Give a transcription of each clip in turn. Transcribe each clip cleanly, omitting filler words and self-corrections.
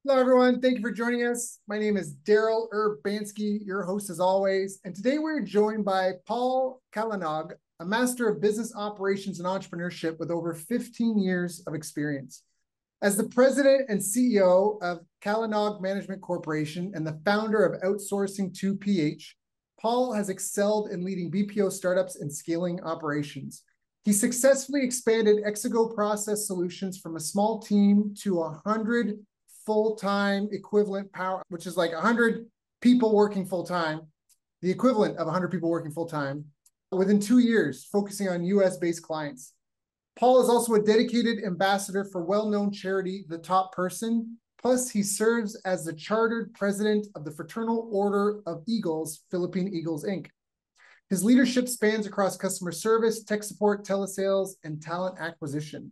Hello, everyone. Thank you for joining us. My name is Daryl Urbanski, your host as always. And today we're joined by Paul Calanog, a master of business operations and entrepreneurship with over 15 years of experience. As the president and CEO of Calanog Management Corporation and the founder of Outsourcing to PH, Paul has excelled in leading BPO startups and scaling operations. He successfully expanded Exego Process Solutions from a small team to 100 full-time equivalent power, which is like 100 people working full-time, the equivalent of 100 people working full-time within 2 years, focusing on US-based clients. Paul is also a dedicated ambassador for well-known charity, The Top Person. Plus, he serves as the chartered president of the Fraternal Order of Eagles, Philippine Eagles, Inc. His leadership spans across customer service, tech support, telesales, and talent acquisition.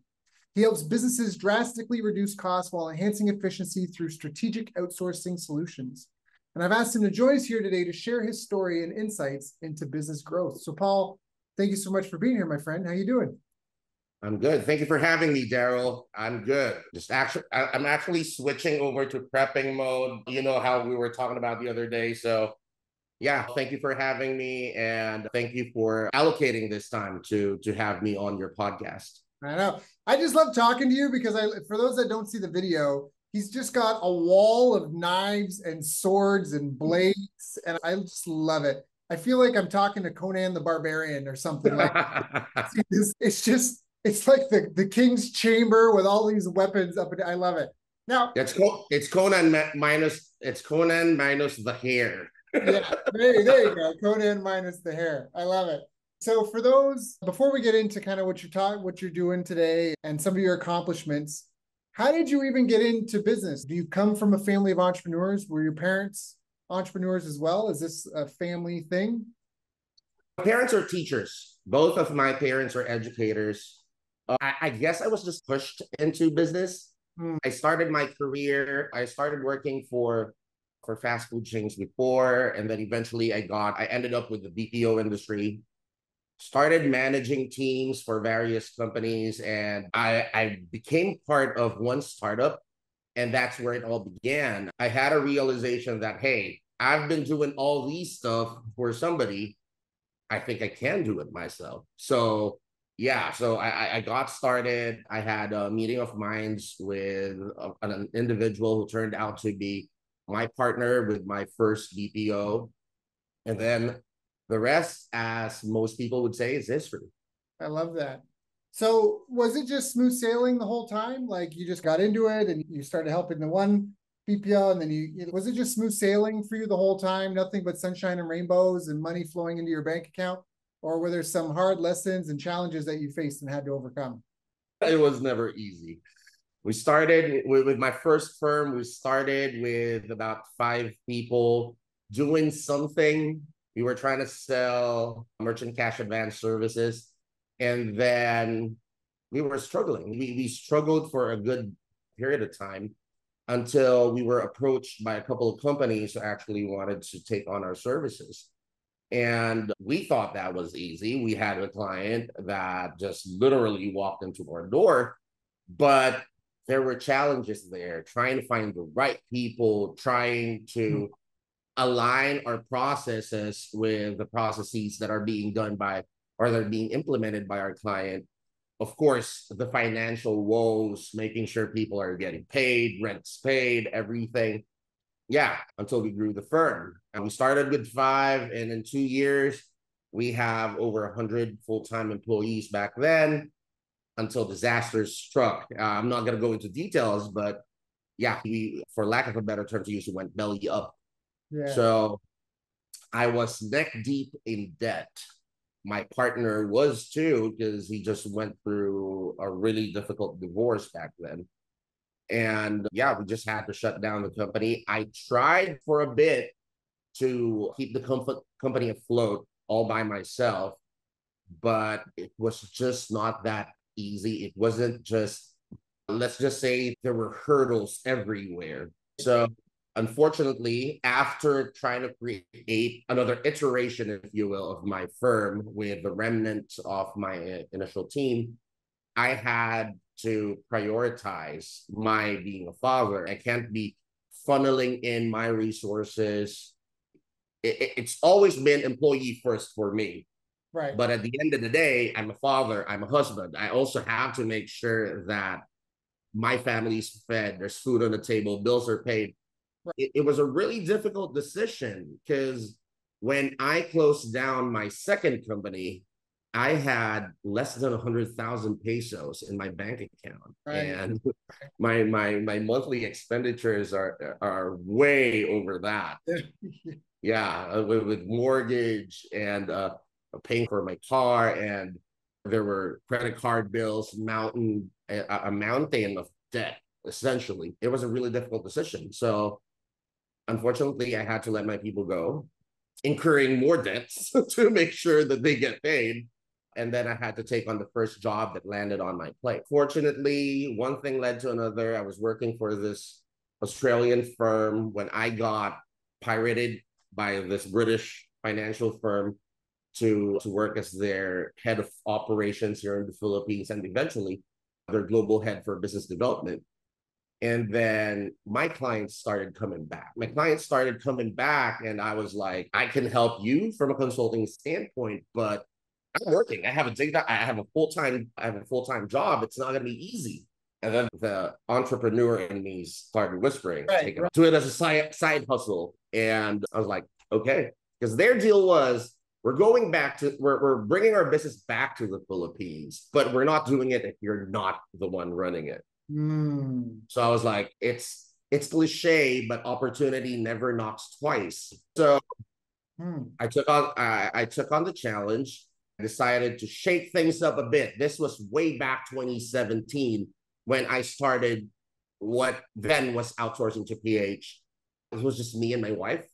He helps businesses drastically reduce costs while enhancing efficiency through strategic outsourcing solutions. And I've asked him to join us here today to share his story and insights into business growth. So, Paul, thank you so much for being here, my friend. How you doing? I'm good. Thank you for having me, Daryl. I'm good. I'm actually switching over to prepping mode. You know how we were talking about the other day. So, yeah, thank you for having me, and thank you for allocating this time to have me on your podcast. I know. I just love talking to you because for those that don't see the video, he's just got a wall of knives and swords and blades, and I just love it. I feel like I'm talking to Conan the Barbarian or something like. It's like the king's chamber with all these weapons up. I love it. Now, It's Conan minus the hair. yeah, there you go. Conan minus the hair. I love it. So for those, before we get into kind of what you're doing today and some of your accomplishments, how did you even get into business? Do you come from a family of entrepreneurs? Were your parents entrepreneurs as well? Is this a family thing? My parents are teachers. Both of my parents are educators. I guess I was just pushed into business. Hmm. I started my career. I started working for fast food chains before, and then eventually I ended up with the BPO industry. Started managing teams for various companies, and I became part of one startup, and that's where it all began. I had a realization that, hey, I've been doing all these stuff for somebody. I think I can do it myself. So yeah, so I got started. I had a meeting of minds with an individual who turned out to be my partner with my first BPO. And then the rest, as most people would say, is history. I love that. So was it just smooth sailing the whole time? Like you just got into it and you started helping the one BPO and then was it just smooth sailing for you the whole time? Nothing but sunshine and rainbows and money flowing into your bank account? Or were there some hard lessons and challenges that you faced and had to overcome? It was never easy. We started with my first firm. We started with about 5 people doing something. We were trying to sell merchant cash advance services. And then we were struggling. We struggled for a good period of time until we were approached by a couple of companies who actually wanted to take on our services. And we thought that was easy. We had a client that just literally walked into our door, but there were challenges there, trying to find the right people, trying to align our processes with the processes that are being done by or that are being implemented by our client. Of course, the financial woes, making sure people are getting paid, rent's paid, everything. Yeah, until we grew the firm. And we started with 5, and in 2 years, we have over 100 full-time employees back then until disasters struck. I'm not going to go into details, but yeah, we, for lack of a better term to use, we went belly up. Yeah. So I was neck deep in debt. My partner was too, because he just went through a really difficult divorce back then. And yeah, we just had to shut down the company. I tried for a bit to keep the company afloat all by myself, but it was just not that easy. It wasn't just, let's just say there were hurdles everywhere. So unfortunately, after trying to create another iteration, if you will, of my firm with the remnants of my initial team, I had to prioritize my being a father. I can't be funneling in my resources. It's always been employee first for me. Right. But at the end of the day, I'm a father, I'm a husband. I also have to make sure that my family's fed, there's food on the table, bills are paid. Right. It was a really difficult decision because when I closed down my second company, I had less than 100,000 pesos in my bank account, Right. and my monthly expenditures are way over that. Yeah, with mortgage and paying for my car, and there were credit card bills, a mountain of debt. Essentially, it was a really difficult decision. So unfortunately, I had to let my people go, incurring more debts to make sure that they get paid. And then I had to take on the first job that landed on my plate. Fortunately, one thing led to another. I was working for this Australian firm when I got pirated by this British financial firm to work as their head of operations here in the Philippines, and eventually their global head for business development. And then my clients started coming back. And I was like, I can help you from a consulting standpoint, but I'm working. I have a full-time job. It's not going to be easy. And then the entrepreneur in me started whispering, Right. do it as a side hustle. And I was like, okay, because their deal was, we're bringing our business back to the Philippines, but we're not doing it if you're not the one running it. So I was like, it's cliche, but opportunity never knocks twice. So I took on the challenge. I decided to shake things up a bit. This was way back 2017 when I started what then was outsourcing to PH. It was just me and my wife.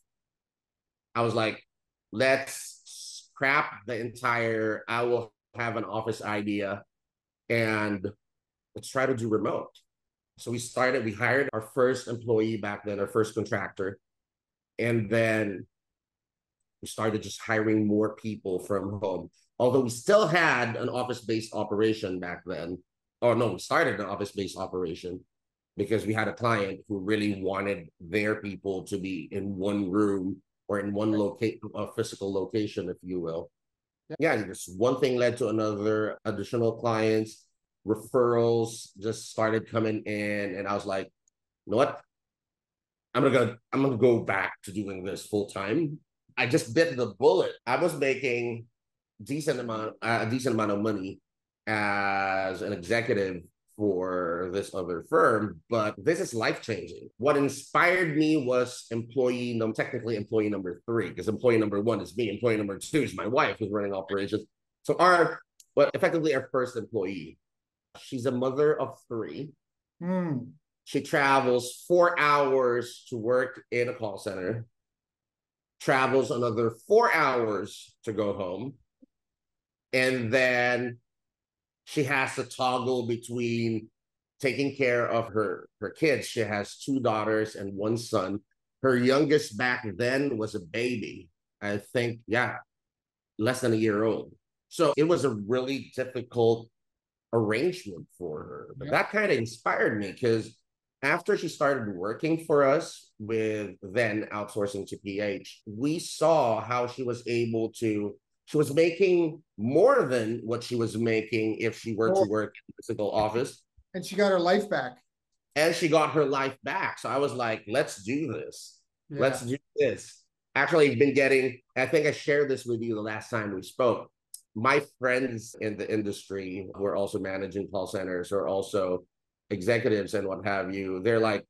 I was like, let's scrap the entire, I will have an office idea and let's try to do remote. So we hired our first employee back then, our first contractor. And then we started just hiring more people from home. Although we still had an office-based operation back then. Oh no, we started an office-based operation because we had a client who really wanted their people to be in one room or in one physical location, if you will. Yeah, just one thing led to another, additional clients, referrals just started coming in, and I was like, you know what? I'm gonna go back to doing this full time. I just bit the bullet. I was making a decent amount of money as an executive for this other firm, but this is life changing. What inspired me was technically employee number 3, because employee number 1 is me. Employee number 2 is my wife, who's running operations. So effectively our first employee. She's a mother of 3. She travels 4 hours to work in a call center, travels another 4 hours to go home, and then she has to toggle between taking care of her kids. She has 2 daughters and 1 son. Her youngest back then was a baby. I think, less than a year old. So it was a really difficult arrangement for her. But that kind of inspired me, because after she started working for us with then outsourcing to PH, we saw how she was making more than what she was making if she were to work in a physical office. And she got her life back. So I was like, let's do this. Let's do this. Actually, I think I shared this with you the last time we spoke. My friends in the industry who are also managing call centers, or also executives and what have you, they're like,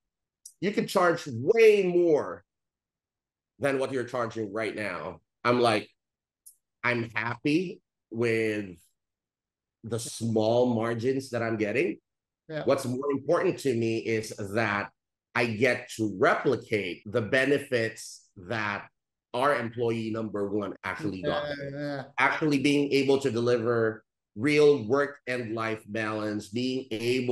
you could charge way more than what you're charging right now. I'm like, I'm happy with the small margins that I'm getting. What's more important to me is that I get to replicate the benefits that our employee number 1 actually got. Actually being able to deliver real work and life balance, that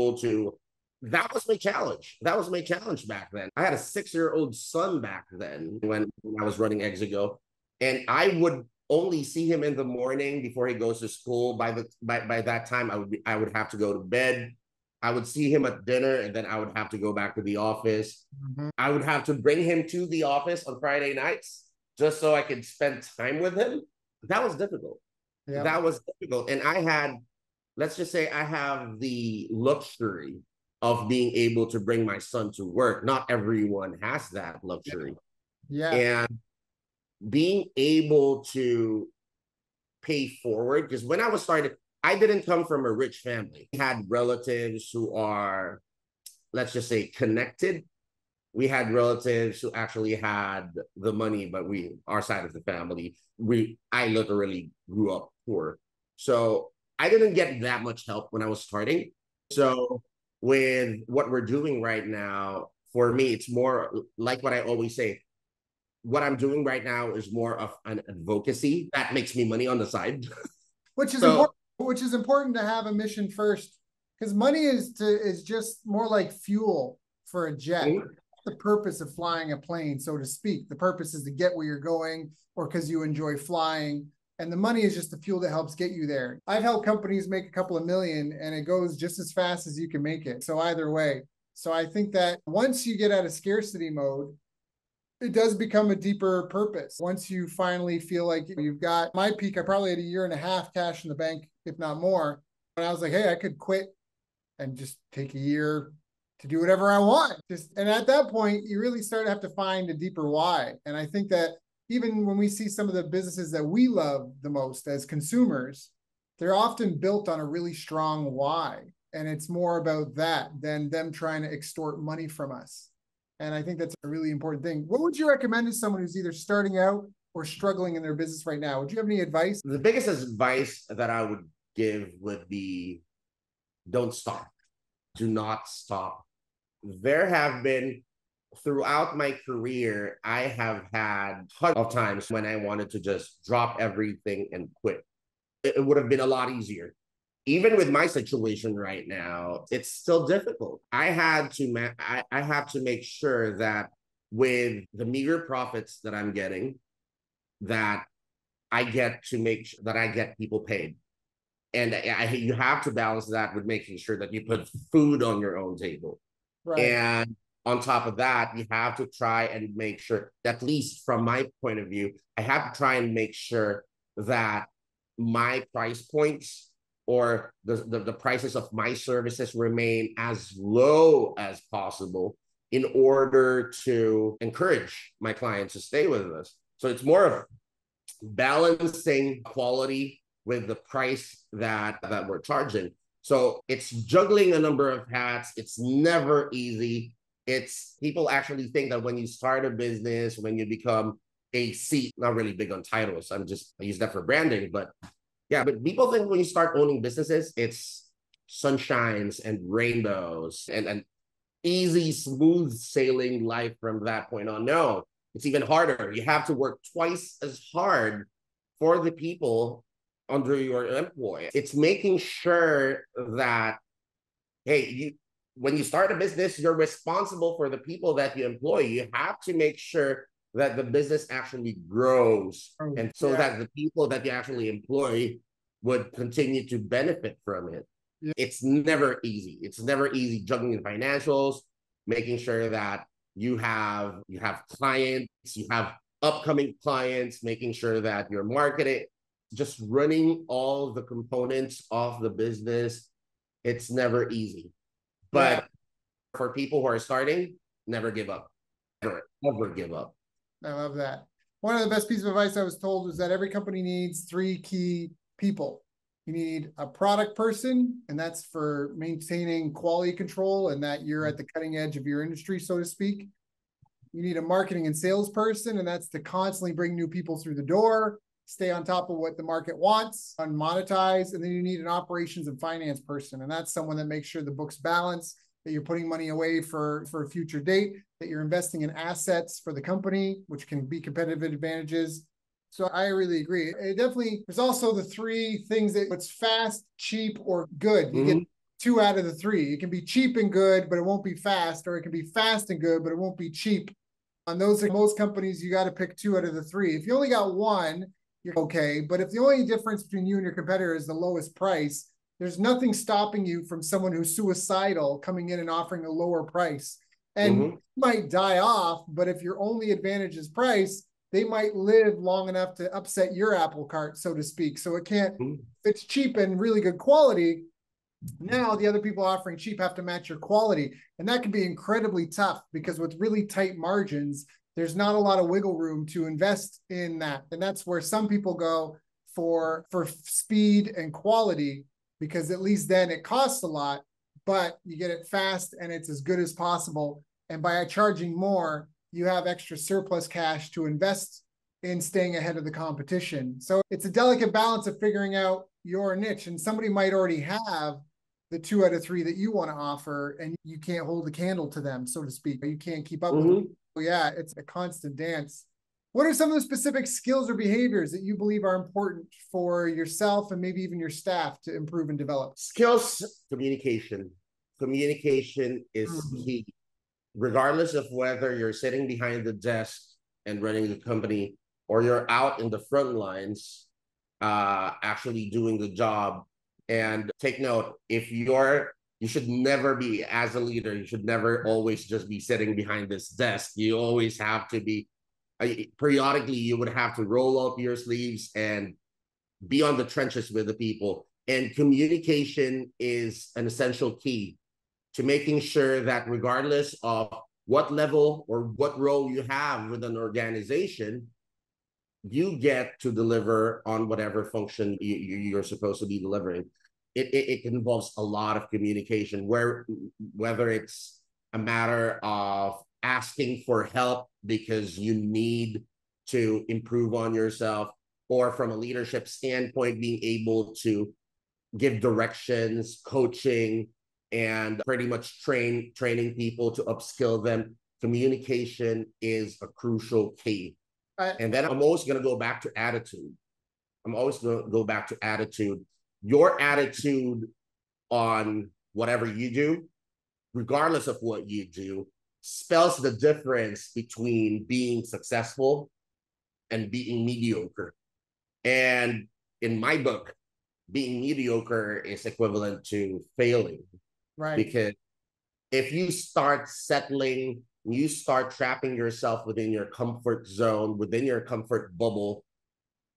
was my challenge. That was my challenge back then. I had a 6-year-old son back then when I was running Exigo, and I would only see him in the morning before he goes to school. By that time, I would have to go to bed. I would see him at dinner and then I would have to go back to the office. Mhm. I would have to bring him to the office on Friday nights just so I could spend time with him. That was difficult. Yeah. That was difficult. And I had, let's just say I have the luxury of being able to bring my son to work. Not everyone has that luxury. Yeah. And being able to pay forward, because when I was started, I didn't come from a rich family. We had relatives who are, let's just say, connected. We had relatives who actually had the money, but our side of the family, I literally grew up poor. So I didn't get that much help when I was starting. So with what we're doing right now, for me, it's more like what I always say. What I'm doing right now is more of an advocacy that makes me money on the side. Which is So important. Which is important to have a mission first, because money is just more like fuel for a jet. The purpose of flying a plane, so to speak. The purpose is to get where you're going, or because you enjoy flying. And the money is just the fuel that helps get you there. I've helped companies make a couple of million, and it goes just as fast as you can make it. So either way. So I think that once you get out of scarcity mode, it does become a deeper purpose. Once you finally feel like you've got my peak, I probably had a year and a half cash in the bank, if not more. And I was like, hey, I could quit and just take a year to do whatever I want. And at that point, you really start to have to find a deeper why. And I think that even when we see some of the businesses that we love the most as consumers, they're often built on a really strong why. And it's more about that than them trying to extort money from us. And I think that's a really important thing. What would you recommend to someone who's either starting out or struggling in their business right now? Would you have any advice? The biggest advice that I would give would be, don't stop. Do not stop. There have been, throughout my career, I have had tons of times when I wanted to just drop everything and quit. It would have been a lot easier. Even with my situation right now, it's still difficult. I had to make sure that with the meager profits that I'm getting, that I get to make sure that I get people paid. And you have to balance that with making sure that you put food on your own table. Right. And on top of that, you have to try and make sure, at least from my point of view, I have to try and make sure that my price points or the prices of my services remain as low as possible in order to encourage my clients to stay with us. So it's more of balancing quality with the price that we're charging. So it's juggling a number of hats. It's never easy. It's people actually think that when you start a business, when you become a C, not really big on titles. I use that for branding, but yeah, but people think when you start owning businesses, it's sunshines and rainbows and easy, smooth sailing life from that point on. No, it's even harder. You have to work twice as hard for the people under your employ. It's making sure that, hey, when you start a business, you're responsible for the people that you employ. You have to make sure that the business actually grows, and so that the people that you actually employ would continue to benefit from it. Yeah. It's never easy. It's never easy juggling the financials, making sure that you have clients, you have upcoming clients, making sure that you're marketing, just running all the components of the business. It's never easy. But for people who are starting, never give up. Never give up. I love that. One of the best pieces of advice I was told was that every company needs 3 key people. You need a product person, and that's for maintaining quality control and that you're at the cutting edge of your industry, so to speak. You need a marketing and sales person, and that's to constantly bring new people through the door, stay on top of what the market wants, and monetize. And then you need an operations and finance person, and that's someone that makes sure the books balance, that you're putting money away for a future date, that you're investing in assets for the company, which can be competitive advantages. So I really agree. It definitely, there's also the 3 things that it's fast, cheap, or good. You get 2 out of the 3. It can be cheap and good, but it won't be fast, or it can be fast and good, but it won't be cheap. On those, most companies, you got to pick 2 out of the 3. If you only got 1, you're okay. But if the only difference between you and your competitor is the lowest price, there's nothing stopping you from someone who's suicidal coming in and offering a lower price. And you might die off, but if your only advantage is price, they might live long enough to upset your apple cart, so to speak. So it can't, if it's cheap and really good quality, now the other people offering cheap have to match your quality. And that can be incredibly tough because with really tight margins, there's not a lot of wiggle room to invest in that. And that's where some people go for speed and quality, because at least then it costs a lot, but you get it fast and it's as good as possible. And by charging more, you have extra surplus cash to invest in staying ahead of the competition. So it's a delicate balance of figuring out your niche. And somebody might already have the 2 out of 3 that you want to offer, and you can't hold a candle to them, so to speak. You can't keep up with them. So yeah, it's a constant dance. What are some of the specific skills or behaviors that you believe are important for yourself and maybe even your staff to improve and develop? Skills, communication. Communication is key. Regardless of whether you're sitting behind the desk and running the company, or you're out in the front lines, actually doing the job. And take note, you should never be, as a leader, you should never always just be sitting behind this desk. You always have to be, periodically, you would have to roll up your sleeves and be on the trenches with the people. And communication is an essential key to making sure that regardless of what level or what role you have with an organization, you get to deliver on whatever function you're supposed to be delivering. It involves a lot of communication, whether it's a matter of asking for help because you need to improve on yourself, or from a leadership standpoint, being able to give directions, coaching, and pretty much training people to upskill them. Communication is a crucial key. And then I'm always going to go back to attitude. Your attitude on whatever you do, regardless of what you do, spells the difference between being successful and being mediocre. And in my book, being mediocre is equivalent to failing. Right. Because if you start settling, you start trapping yourself within your comfort zone, within your comfort bubble,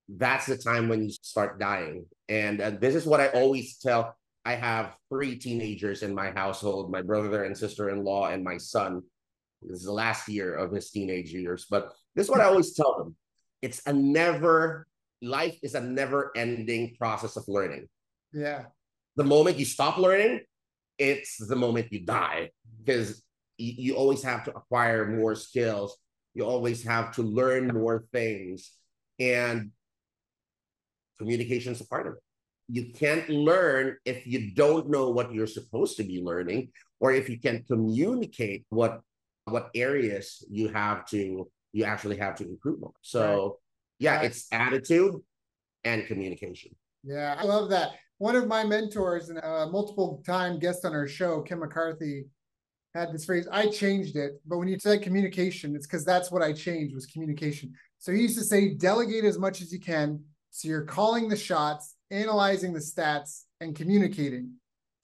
that's the time when you start dying. And this is what I always tell. I have 3 teenagers in my household, my brother and sister-in-law and my son. This is the last year of his teenage years. But this is what I always tell them. Life is a never-ending process of learning. Yeah. The moment you stop learning, it's the moment you die, because you always have to acquire more skills. You always have to learn more things. And communication is a part of it. You can't learn if you don't know what you're supposed to be learning, or if you can communicate what areas you actually have to improve on. So it's attitude and communication. Yeah, I love that. One of my mentors and a multiple time guest on our show, Kim McCarthy, had this phrase. I changed it, but when you said communication, it's because that's what I changed, was communication. So he used to say, delegate as much as you can. So you're calling the shots, analyzing the stats, and communicating.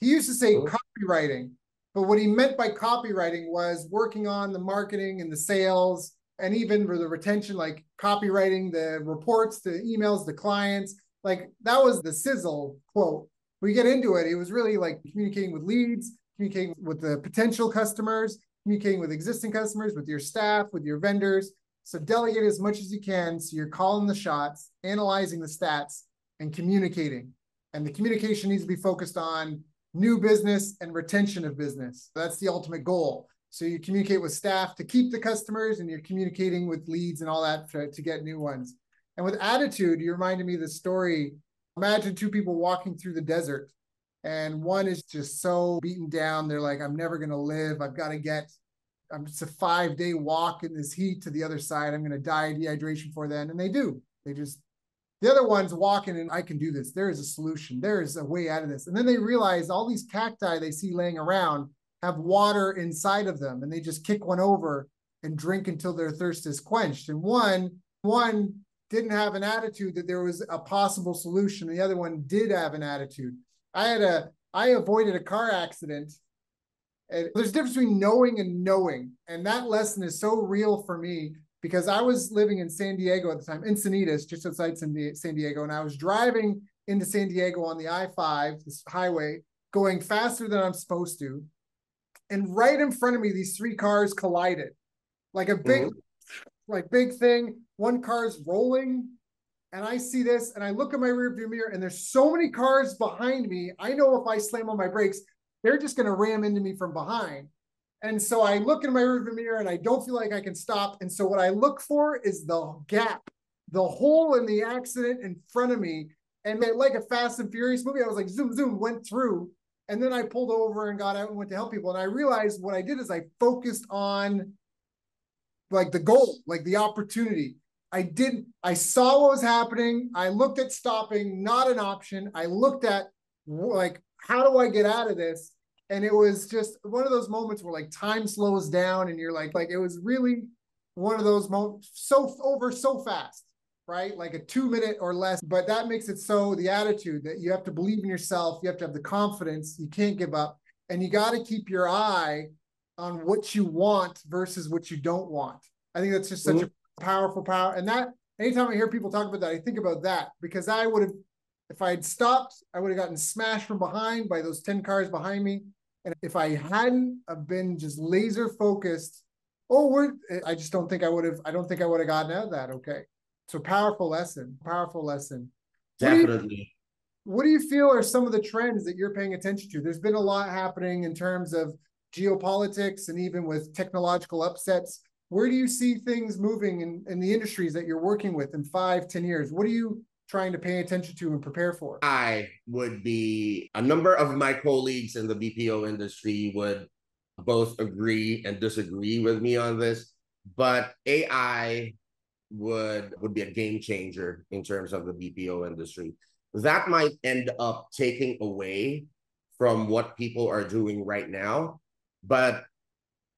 He used to say copywriting, but what he meant by copywriting was working on the marketing and the sales, and even for the retention, like copywriting the reports, the emails, the clients. Like that was the sizzle quote. We get into it. It was really like communicating with leads, communicating with the potential customers, communicating with existing customers, with your staff, with your vendors. So delegate as much as you can. So you're calling the shots, analyzing the stats, and communicating. And the communication needs to be focused on new business and retention of business. That's the ultimate goal. So you communicate with staff to keep the customers, and you're communicating with leads and all that to get new ones. And with attitude, you reminded me of the story. Imagine 2 people walking through the desert, and one is just so beaten down. They're like, I'm never going to live. It's a 5-day walk in this heat to the other side. I'm going to die of dehydration before then. And they do. The other one's walking, and I can do this. There is a solution. There is a way out of this. And then they realize all these cacti they see laying around have water inside of them, and they just kick one over and drink until their thirst is quenched. And one didn't have an attitude that there was a possible solution. The other one did have an attitude. I avoided a car accident. And there's a difference between knowing and knowing. And that lesson is so real for me because I was living in San Diego at the time, Encinitas, just outside San Diego. And I was driving into San Diego on the I-5, this highway, going faster than I'm supposed to. And right in front of me, these three cars collided. Like a big thing. One car's rolling. And I see this and I look at my rearview mirror and there's so many cars behind me. I know if I slam on my brakes, they're just going to ram into me from behind. And so I look in my rearview mirror and I don't feel like I can stop. And so what I look for is the gap, the hole in the accident in front of me. And like a Fast and Furious movie, I was like, zoom, zoom, went through. And then I pulled over and got out and went to help people. And I realized what I did is I focused on like the goal, like the opportunity. I saw what was happening. I looked at stopping, not an option. I looked at like, how do I get out of this? And it was just one of those moments where like time slows down and you're like it was really one of those moments so fast, right? Like a 2 minute or less, but that makes it so the attitude that you have to believe in yourself. You have to have the confidence. You can't give up and you got to keep your eye on what you want versus what you don't want. I think that's just such a powerful power. And that anytime I hear people talk about that, I think about that because I would have, if I had stopped, I would have gotten smashed from behind by those 10 cars behind me. And if I hadn't have been just laser focused, I just don't think I would have gotten out of that. Okay. So powerful lesson. Definitely. What do you feel are some of the trends that you're paying attention to? There's been a lot happening in terms of geopolitics and even with technological upsets. Where do you see things moving in the industries that you're working with in 5-10 years? What are you trying to pay attention to and prepare for? I would be, a number of my colleagues in the BPO industry would both agree and disagree with me on this, but AI would be a game changer in terms of the BPO industry. That might end up taking away from what people are doing right now. But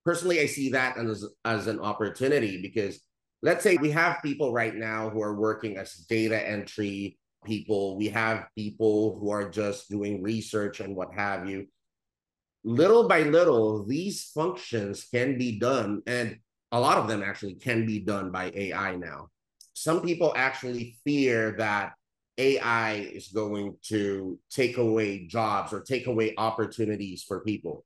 personally, I see that as an opportunity because let's say we have people right now who are working as data entry people. We have people who are just doing research and what have you. Little by little, these functions can be done, and a lot of them actually can be done by AI now. Some people actually fear that AI is going to take away jobs or take away opportunities for people.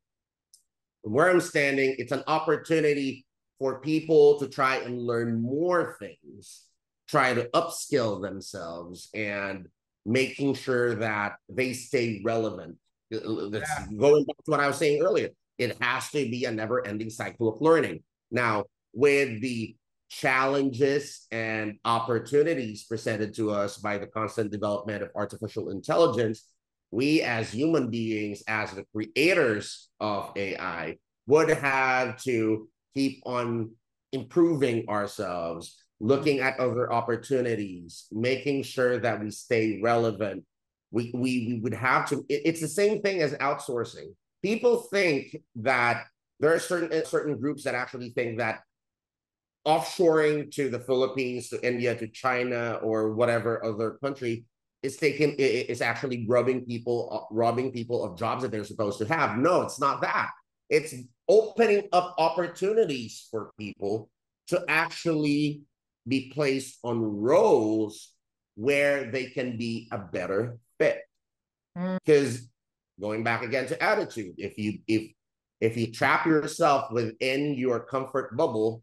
Where I'm standing, it's an opportunity for people to try and learn more things, try to upskill themselves, and making sure that they stay relevant. That's going back to what I was saying earlier. It has to be a never-ending cycle of learning. Now, with the challenges and opportunities presented to us by the constant development of artificial intelligence, we as human beings, as the creators of AI, would have to keep on improving ourselves, looking at other opportunities, making sure that we stay relevant. We would have to, it's the same thing as outsourcing. People think that there are certain groups that actually think that offshoring to the Philippines, to India, to China, or whatever other country is actually robbing people of jobs that they're supposed to have. No, it's not that. It's opening up opportunities for people to actually be placed on roles where they can be a better fit. Because going back again to attitude, if you trap yourself within your comfort bubble,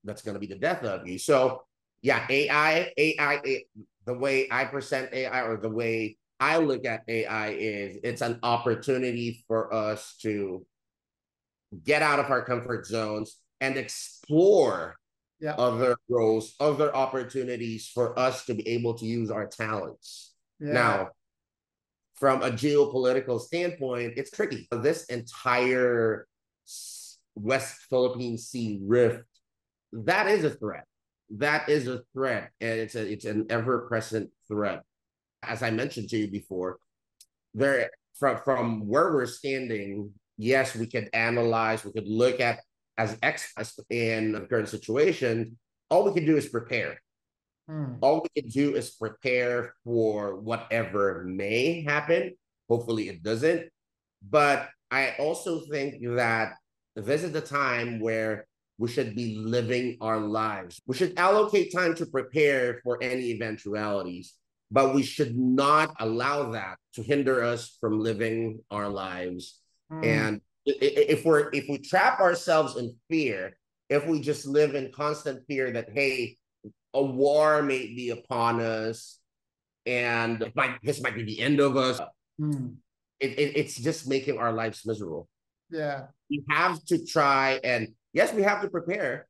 that's going to be the death of you. So yeah, AI, the way I present AI or the way I look at AI is it's an opportunity for us to get out of our comfort zones and explore other roles, other opportunities for us to be able to use our talents. Now, from a geopolitical standpoint, it's tricky. This entire West Philippine Sea rift, that is a threat. That is a threat, and it's an ever-present threat. As I mentioned to you before, from where we're standing, yes, we could analyze, we could look at as experts in the current situation. All we can do is prepare. All we can do is prepare for whatever may happen. Hopefully it doesn't. But I also think that this is the time where we should be living our lives. We should allocate time to prepare for any eventualities, but we should not allow that to hinder us from living our lives. And if we trap ourselves in fear, if we just live in constant fear that, hey, a war may be upon us and this might be the end of us, it's just making our lives miserable. Yeah. We have to try, and yes, we have to prepare.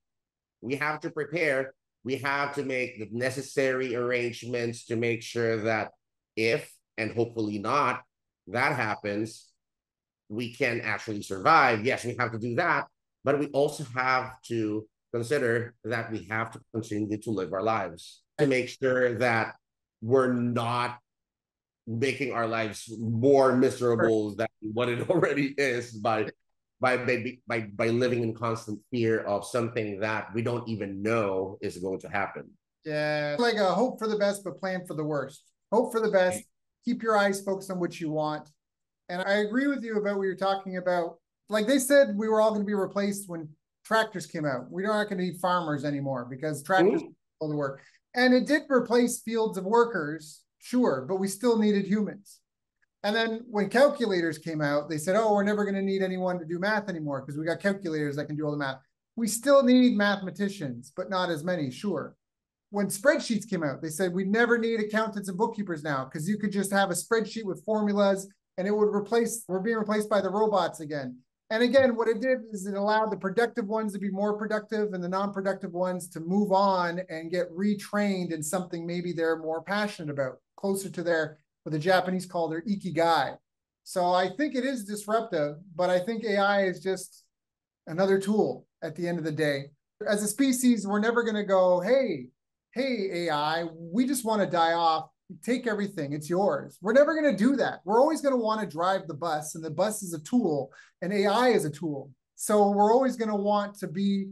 We have to prepare. We have to make the necessary arrangements to make sure that if, and hopefully not, that happens, we can actually survive. Yes, we have to do that, but we also have to consider that we have to continue to live our lives to make sure that we're not making our lives more miserable than what it already is by living in constant fear of something that we don't even know is going to happen. Yeah, like a hope for the best, but plan for the worst. Hope for the best. Keep your eyes focused on what you want. And I agree with you about what you're talking about. Like they said, we were all going to be replaced when tractors came out. We're not going to need farmers anymore because tractors do the work. And it did replace fields of workers, sure, but we still needed humans. And then when calculators came out, they said, oh, we're never going to need anyone to do math anymore because we got calculators that can do all the math. We still need mathematicians, but not as many, sure. When spreadsheets came out, they said we never need accountants and bookkeepers now because you could just have a spreadsheet with formulas and it would we're being replaced by the robots again. And again, what it did is it allowed the productive ones to be more productive and the non-productive ones to move on and get retrained in something maybe they're more passionate about, closer to their, what the Japanese call their ikigai. So I think it is disruptive, but I think AI is just another tool at the end of the day. As a species, we're never going to go, hey, AI, we just want to die off. Take everything, it's yours. We're never going to do that. We're always going to want to drive the bus, and the bus is a tool, and AI is a tool. So we're always going to want to be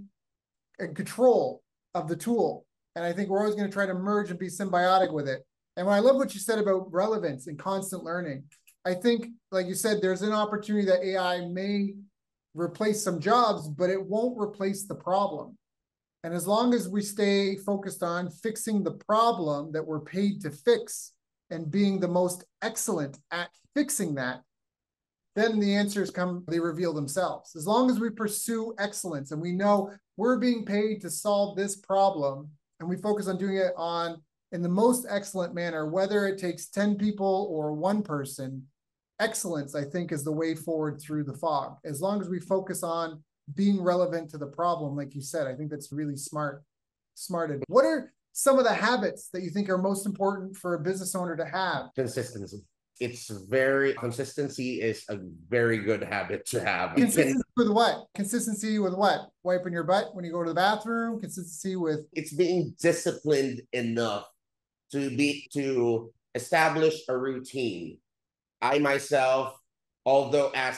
in control of the tool. And I think we're always going to try to merge and be symbiotic with it. And I love what you said about relevance and constant learning. I think, like you said, there's an opportunity that AI may replace some jobs, but it won't replace the problem. And as long as we stay focused on fixing the problem that we're paid to fix and being the most excellent at fixing that, then the answers come, they reveal themselves. As long as we pursue excellence and we know we're being paid to solve this problem and we focus on doing it in the most excellent manner, whether it takes 10 people or one person, excellence, I think, is the way forward through the fog. As long as we focus on being relevant to the problem, like you said, I think that's really smart. What are some of the habits that you think are most important for a business owner to have? Consistency. Consistency is a very good habit to have. Consistency with what? Consistency with what? Wiping your butt when you go to the bathroom? Consistency with? It's being disciplined enough to establish a routine. I myself, although as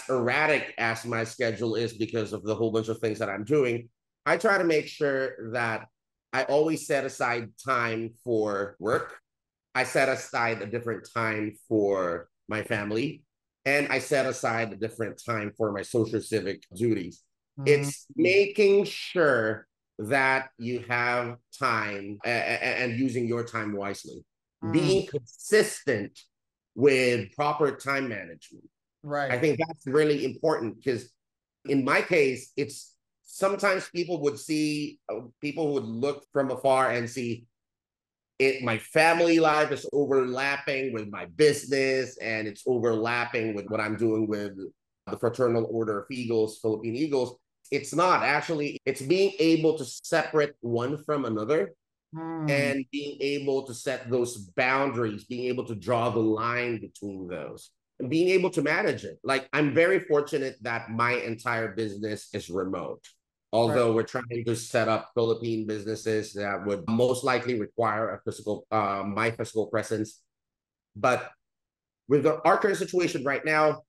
erratic as my schedule is because of the whole bunch of things that I'm doing, I try to make sure that I always set aside time for work. I set aside a different time for my family, and I set aside a different time for my social civic duties. It's making sure that you have time and using your time wisely. Being consistent with proper time management. Right. I think that's really important because in my case, it's sometimes people would look from afar and see my family life is overlapping with my business, and it's overlapping with what I'm doing with the Fraternal Order of Eagles, Philippine Eagles. It's not actually, it's being able to separate one from another and being able to set those boundaries, being able to draw the line between those and being able to manage it. Like, I'm very fortunate that my entire business is remote. Although we're trying to set up Philippine businesses that would most likely require my physical presence. But with our current situation right now,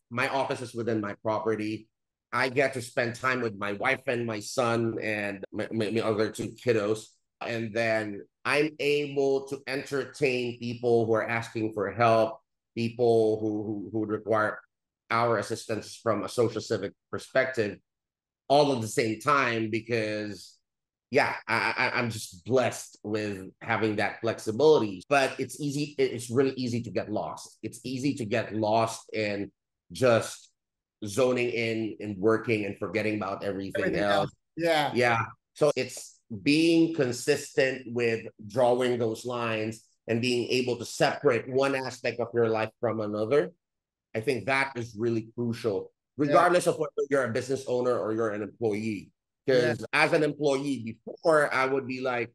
my office is within my property. I get to spend time with my wife and my son and my other two kiddos. And then I'm able to entertain people who are asking for help. people who would require our assistance from a social civic perspective, all at the same time, because yeah, I'm just blessed with having that flexibility. But it's easy, it's really easy to get lost. It's easy to get lost in just zoning in and working and forgetting about everything Everything else. else. Yeah. Yeah. So it's being consistent with drawing those lines and being able to separate one aspect of your life from another. I think that is really crucial, Yeah. regardless of whether you're a business owner or you're an employee. Yeah. Because as an employee before, I would be like,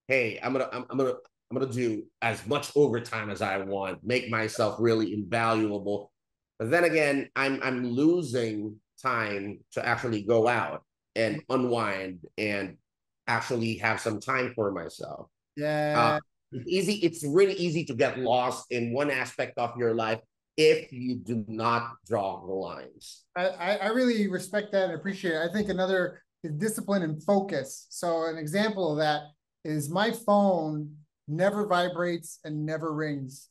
hey, I'm gonna do as much overtime as I want, make myself really invaluable. But then again, I'm losing time to actually go out and unwind and actually have some time for myself. Uh, Yeah. it's really easy to get lost in one aspect of your life if you do not draw the lines. I really respect that and appreciate it. I think another is discipline and focus. So an example of that is my phone never vibrates and never rings.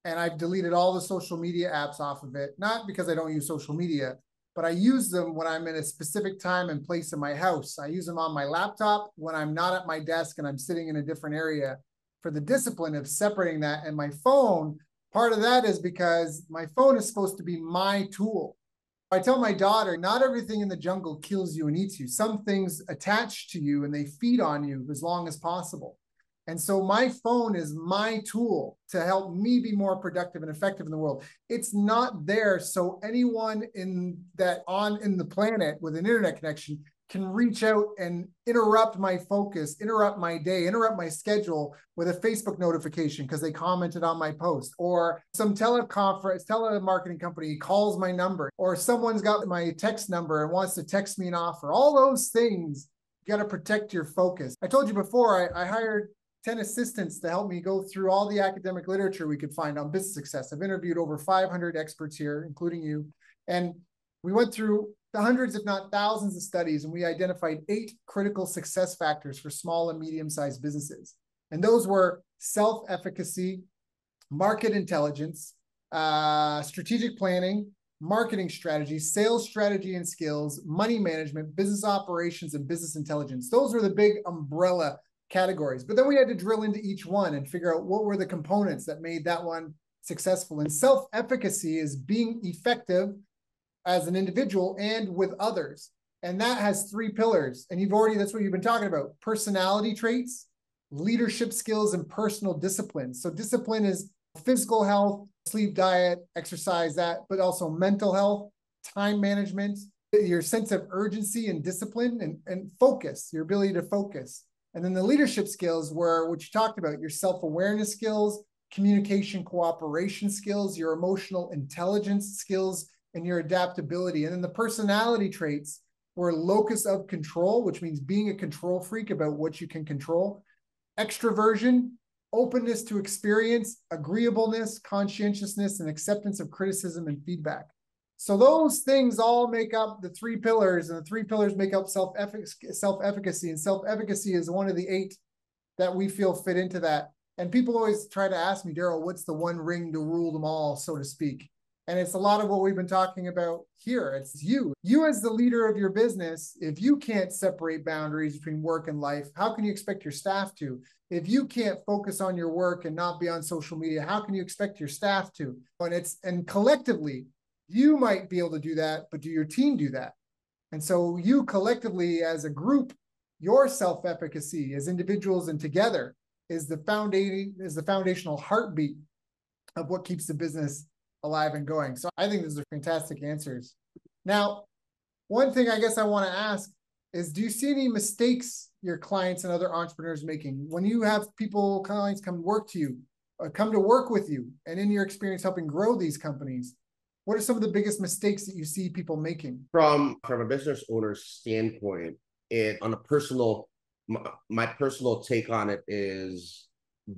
And I've deleted all the social media apps off of it, not because I don't use social media, but I use them when I'm in a specific time and place in my house. I use them on my laptop when I'm not at my desk and I'm sitting in a different area, for the discipline of separating that. And my phone, part of that is because my phone is supposed to be my tool. I tell my daughter, not everything in the jungle kills you and eats you. Some things attach to you and they feed on you as long as possible. And so my phone is my tool to help me be more productive and effective in the world. It's not there so anyone in the planet with an internet connection can reach out and interrupt my focus, interrupt my day, interrupt my schedule with a Facebook notification because they commented on my post, or some telemarketing company calls my number, or someone's got my text number and wants to text me an offer. All those things, you got to protect your focus. I told you before, I hired 10 assistants to help me go through all the academic literature we could find on business success. I've interviewed over 500 experts here, including you. And we went through the hundreds, if not thousands of studies, and we identified 8 critical success factors for small and medium-sized businesses. And those were self-efficacy, market intelligence, strategic planning, marketing strategy, sales strategy and skills, money management, business operations, and business intelligence. Those were the big umbrella categories. But then we had to drill into each one and figure out what were the components that made that one successful. And self-efficacy is being effective as an individual and with others. And that has 3 pillars. And that's what you've been talking about: personality traits, leadership skills, and personal discipline. So discipline is physical health, sleep, diet, exercise, but also mental health, time management, your sense of urgency and discipline, and focus, your ability to focus. And then the leadership skills were what you talked about: your self-awareness skills, communication, cooperation skills, your emotional intelligence skills, and your adaptability. And then the personality traits were locus of control, which means being a control freak about what you can control, extroversion, openness to experience, agreeableness, conscientiousness, and acceptance of criticism and feedback. So those things all make up the 3 pillars, and the 3 pillars make up self-efficacy. And self-efficacy is one of the 8 that we feel fit into that. And people always try to ask me, Daryl, what's the one ring to rule them all, so to speak? And it's a lot of what we've been talking about here. It's you as the leader of your business. If you can't separate boundaries between work and life, how can you expect your staff to? If you can't focus on your work and not be on social media, how can you expect your staff to? And collectively, you might be able to do that, but do your team do that? And so you collectively as a group, your self-efficacy as individuals and together is the foundational heartbeat of what keeps the business alive and going. So I think these are fantastic answers. Now, one thing I guess I want to ask is, do you see any mistakes your clients and other entrepreneurs making when you have clients come work to you, or come to work with you, and in your experience helping grow these companies? What are some of the biggest mistakes that you see people making? From a business owner's standpoint, my personal take on it is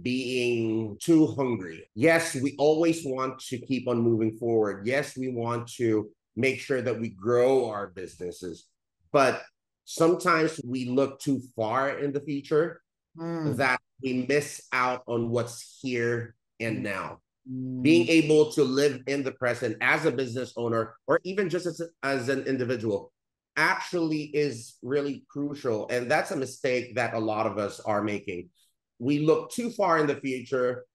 being too hungry. Yes, we always want to keep on moving forward. Yes, we want to make sure that we grow our businesses, but sometimes we look too far in the future that we miss out on what's here and now. Being able to live in the present as a business owner, or even just as an individual, actually is really crucial. And that's a mistake that a lot of us are making. We look too far in the future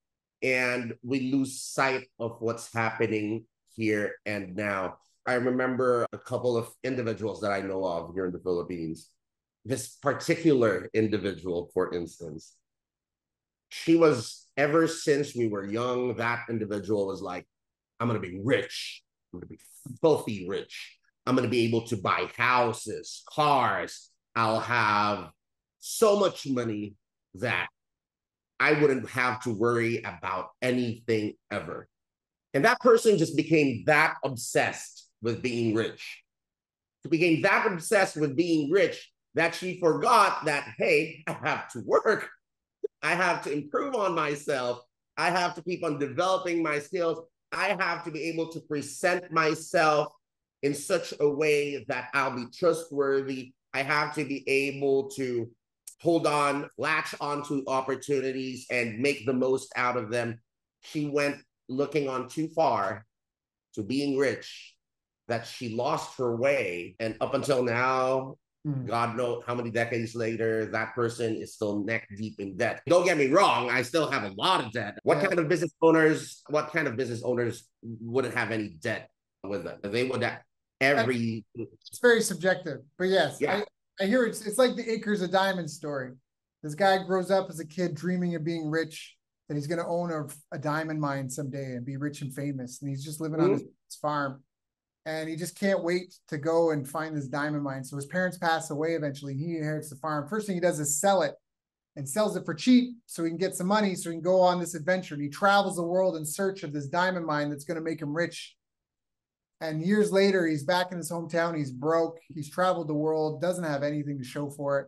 and we lose sight of what's happening here and now. I remember a couple of individuals that I know of here in the Philippines. This particular individual, for instance, she was, ever since we were young, that individual was like, I'm going to be rich. I'm going to be filthy rich. I'm going to be able to buy houses, cars. I'll have so much money that I wouldn't have to worry about anything ever. And that person just became that obsessed with being rich. She became that obsessed with being rich that she forgot that, hey, I have to work. I have to improve on myself. I have to keep on developing my skills. I have to be able to present myself in such a way that I'll be trustworthy. I have to be able to hold on, latch onto opportunities and make the most out of them. She went looking on too far to being rich that she lost her way. And up until now, God knows how many decades later, that person is still neck deep in debt. Don't get me wrong, I still have a lot of debt. What kind of business owners wouldn't have any debt with them? They would have every... It's very subjective, but yes, yeah. I hear it's like the Acres of Diamonds story. This guy grows up as a kid dreaming of being rich, that he's going to own a diamond mine someday and be rich and famous. And he's just living on his farm. And he just can't wait to go and find this diamond mine. So his parents pass away eventually. He inherits the farm. First thing he does is sell it, and sells it for cheap so he can get some money so he can go on this adventure. And he travels the world in search of this diamond mine that's going to make him rich. And years later, he's back in his hometown. He's broke. He's traveled the world, doesn't have anything to show for it.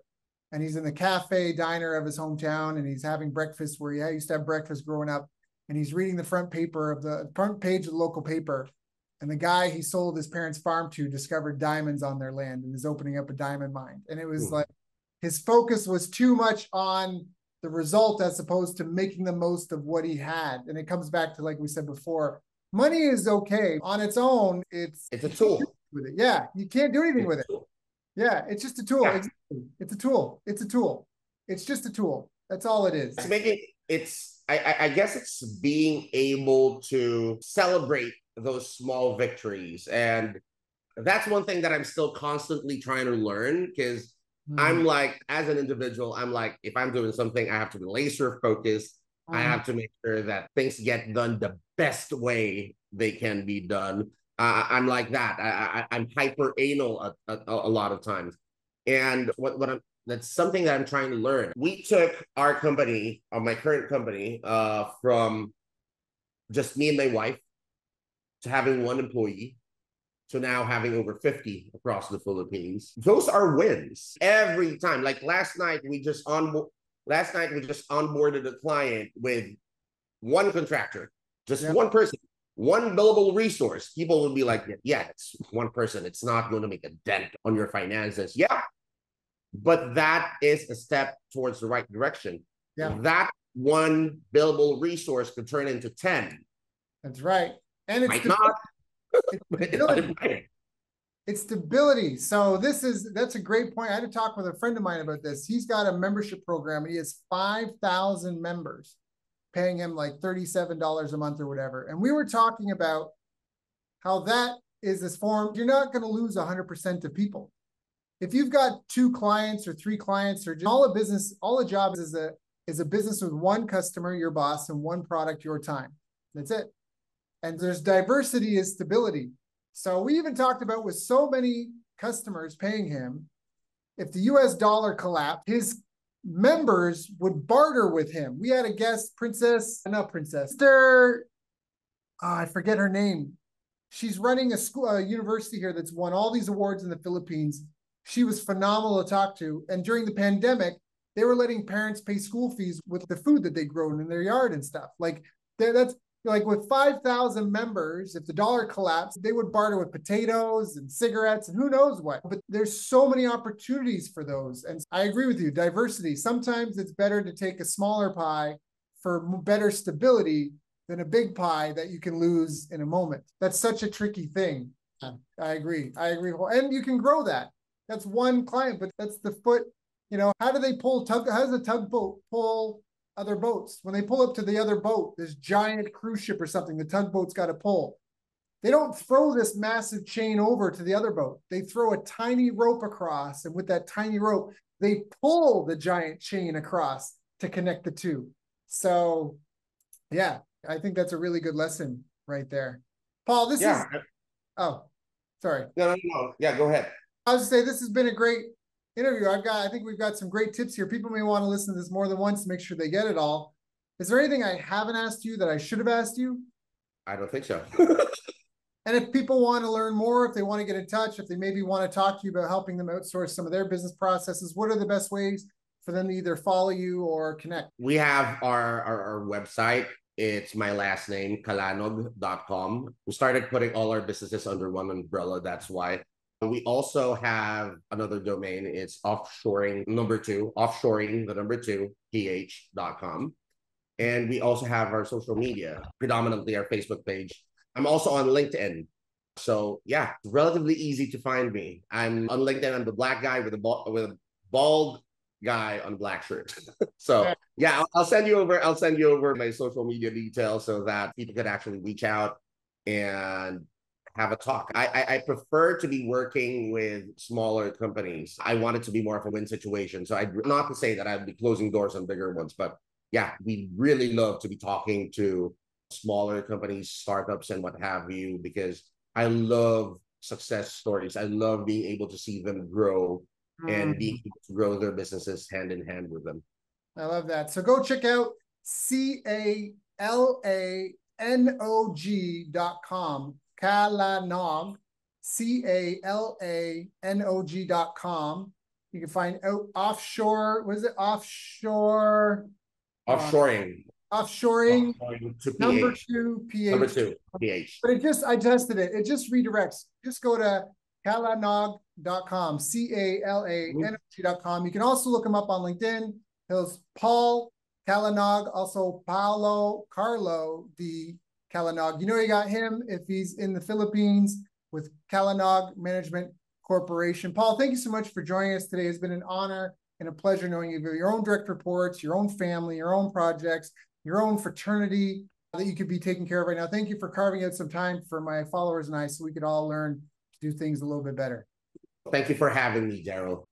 And he's in the cafe diner of his hometown, and he's having breakfast where he used to have breakfast growing up. And he's reading the front page of the local paper. And the guy he sold his parents' farm to discovered diamonds on their land and is opening up a diamond mine. And it was like his focus was too much on the result as opposed to making the most of what he had. And it comes back to, like we said before, money is okay on its own. It's a tool. With it. Yeah, you can't do anything with it. Yeah, it's just a tool. Yeah. It's a tool. It's a tool. It's just a tool. That's all it is. I guess it's being able to celebrate those small victories. And that's one thing that I'm still constantly trying to learn, because I'm like, as an individual, I'm like, if I'm doing something, I have to be laser focused. I have to make sure that things get done the best way they can be done. I'm like that. I'm hyper anal a lot of times. And that's something that I'm trying to learn. We took our company, my current company, from just me and my wife to having one employee to now having over 50 across the Philippines. Those are wins every time. Like last night we just onboarded a client with one contractor, just one person, one billable resource. People would be like, yeah, it's one person. It's not going to make a dent on your finances. Yeah. But that is a step towards the right direction. Yeah. That one billable resource could turn into 10. That's right. And it's stability. It's stability. So that's a great point. I had to talk with a friend of mine about this. He's got a membership program. He has 5,000 members paying him like $37 a month or whatever. And we were talking about how that is this form. You're not going to lose 100% of people. If you've got 2 clients or 3 clients, or just all a job is a business with one customer, your boss, and one product, your time. That's it. And there's diversity is stability. So we even talked about, with so many customers paying him, if the US dollar collapsed, his members would barter with him. We had a guest, I forget her name. She's running a university here that's won all these awards in the Philippines. She was phenomenal to talk to. And during the pandemic, they were letting parents pay school fees with the food that they grown in their yard and stuff. Like that's like, with 5,000 members, if the dollar collapsed, they would barter with potatoes and cigarettes and who knows what. But there's so many opportunities for those. And I agree with you, diversity. Sometimes it's better to take a smaller pie for better stability than a big pie that you can lose in a moment. That's such a tricky thing. I agree. And you can grow that. That's one client, but that's the foot. How do they pull how does a tugboat pull other boats? When they pull up to the other boat, this giant cruise ship or something, the tugboat's got to pull. They don't throw this massive chain over to the other boat. They throw a tiny rope across, and with that tiny rope, they pull the giant chain across to connect the two. So, yeah, I think that's a really good lesson right there. Paul, this is... Oh, sorry. No. Yeah, go ahead. I was just say this has been a great interview. I think we've got some great tips here. People may want to listen to this more than once to make sure they get it all. Is there anything I haven't asked you that I should have asked you? I don't think so. And if people want to learn more, if they want to get in touch, if they maybe want to talk to you about helping them outsource some of their business processes, what are the best ways for them to either follow you or connect? We have our website. It's my last name, calanog.com. We started putting all our businesses under one umbrella. That's why. We also have another domain. It's offshoring ph.com. And we also have our social media, predominantly our Facebook page. I'm also on LinkedIn. So yeah, it's relatively easy to find me. I'm on LinkedIn. I'm the black guy with a bald guy on black shirt. So yeah, I'll send you over my social media details so that people can actually reach out and have a talk. I prefer to be working with smaller companies. I want it to be more of a win situation. So not to say that I'd be closing doors on bigger ones, but yeah, we really love to be talking to smaller companies, startups, and what have you, because I love success stories. I love being able to see them grow and being able to grow their businesses hand in hand with them. I love that. So go check out Calanog.com. Calanog, Calanog.com. You can find out offshore. What is it? Offshoring. Offshoring to number PH. 2 PH. Number 2 PH. But I tested it. It just redirects. Just go to Calanog.com, Calanog.com. You can also look him up on LinkedIn. There's Paul Calanog, also Carlo D. Calanog. You got him if he's in the Philippines with Calanog Management Corporation. Paul, thank you so much for joining us today. It's been an honor and a pleasure knowing you. Your own direct reports, your own family, your own projects, your own fraternity that you could be taking care of right now. Thank you for carving out some time for my followers and I so we could all learn to do things a little bit better. Thank you for having me, Daryl.